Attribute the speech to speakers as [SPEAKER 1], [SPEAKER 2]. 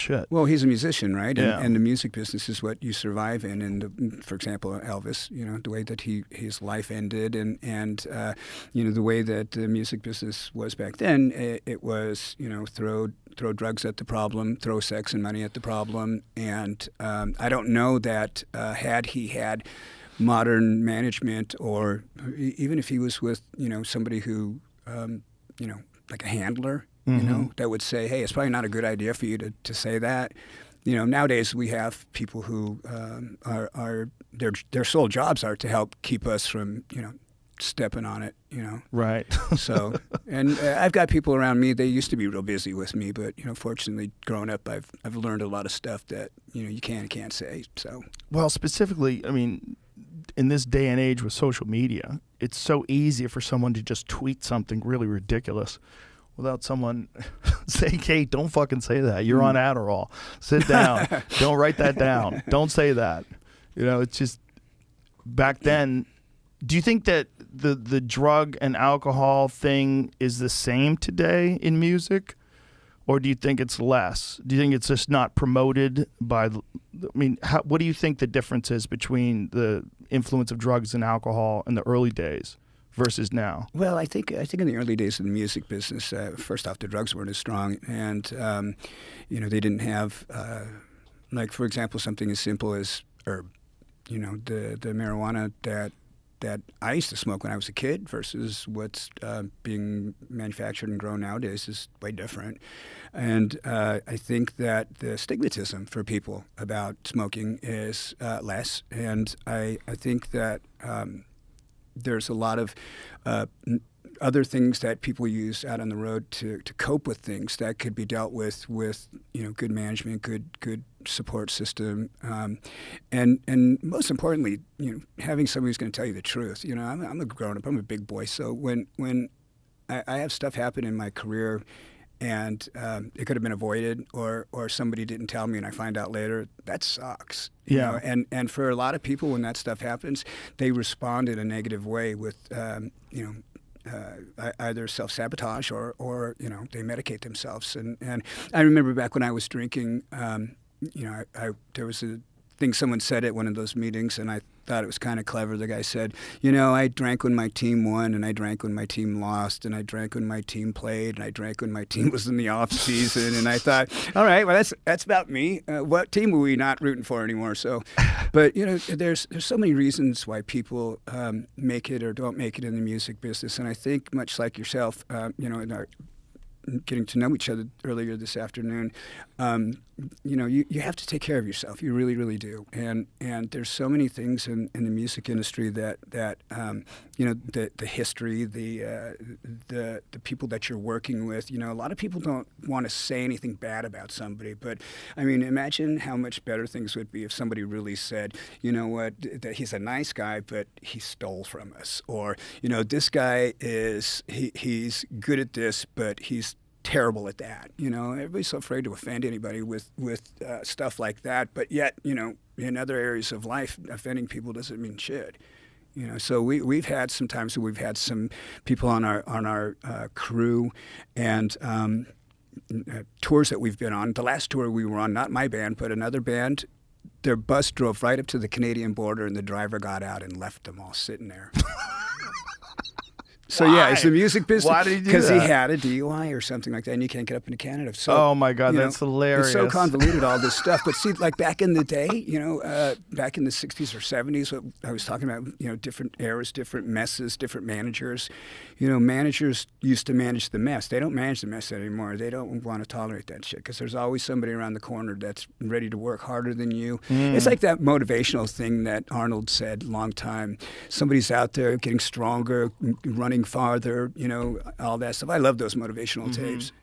[SPEAKER 1] shit.
[SPEAKER 2] Well, he's a musician, right?
[SPEAKER 1] Yeah.
[SPEAKER 2] And the music business is what you survive in. And for example, Elvis, the way that his life ended, and the way that the music business was back then, it was throw drugs at the problem, throw sex and money at the problem, and I don't know that had he had modern management, or even if he was with somebody who like a handler. That would say, hey, it's probably not a good idea for you to say that. Nowadays we have people who are their sole jobs are to help keep us from, stepping on it,
[SPEAKER 1] Right.
[SPEAKER 2] So, and I've got people around me, they used to be real busy with me, but, fortunately growing up, I've learned a lot of stuff that, you can and can't say, so.
[SPEAKER 1] Well, specifically, I mean, in this day and age with social media, it's so easy for someone to just tweet something really ridiculous without someone saying, hey, don't fucking say that. You're on Adderall. Sit down. Don't write that down. Don't say that. It's just back then. Do you think that the drug and alcohol thing is the same today in music? Or do you think it's less? Do you think it's just not promoted by, what do you think the difference is between the influence of drugs and alcohol in the early days versus now?
[SPEAKER 2] Well, I think in the early days of the music business, first off, the drugs weren't as strong, and they didn't have, like for example, something as simple as herb. The marijuana that I used to smoke when I was a kid versus what's being manufactured and grown nowadays is way different. And I think that the stigmatism for people about smoking is less, and I think that there's a lot of other things that people use out on the road to cope with things that could be dealt with good management, good support system, and most importantly, having somebody who's going to tell you the truth. I'm a grown up, I'm a big boy, so when I have stuff happen in my career, and it could have been avoided, or somebody didn't tell me and I find out later, that sucks.
[SPEAKER 1] Yeah.
[SPEAKER 2] And for a lot of people, when that stuff happens, they respond in a negative way with either self-sabotage or they medicate themselves. And I remember back when I was drinking, there was a thing someone said at one of those meetings, and I thought it was kind of clever. The guy said, I drank when my team won, and I drank when my team lost, and I drank when my team played, and I drank when my team was in the off season. And I thought, all right, well, that's about me. What team are we not rooting for anymore? So, but there's so many reasons why people make it or don't make it in the music business, and I think much like yourself, in our getting to know each other earlier this afternoon, you have to take care of yourself. You really, really do. And there's so many things in the music industry that the history, the people that you're working with. A lot of people don't want to say anything bad about somebody, but I mean, imagine how much better things would be if somebody really said, that he's a nice guy, but he stole from us, or this guy he's good at this, but he's terrible at that. Everybody's so afraid to offend anybody with stuff like that, but yet in other areas of life, offending people doesn't mean shit. So we've had some times where we've had some people on our crew and tours that we've been on. The last tour we were on, not my band but another band, their bus drove right up to the Canadian border and the driver got out and left them all sitting there. So yeah, it's the music business.
[SPEAKER 1] Why did he do that?
[SPEAKER 2] Because he had a DUI or something like that, and you can't get up into Canada. So,
[SPEAKER 1] oh my God, that's hilarious.
[SPEAKER 2] It's so convoluted, all this stuff. But see, like back in the day, back in the 60s or 70s, what I was talking about, different eras, different messes, different managers. Managers used to manage the mess. They don't manage the mess anymore. They don't want to tolerate that shit because there's always somebody around the corner that's ready to work harder than you. It's like that motivational thing that Arnold said a long time. Somebody's out there getting stronger, running farther, all that stuff. I love those motivational tapes.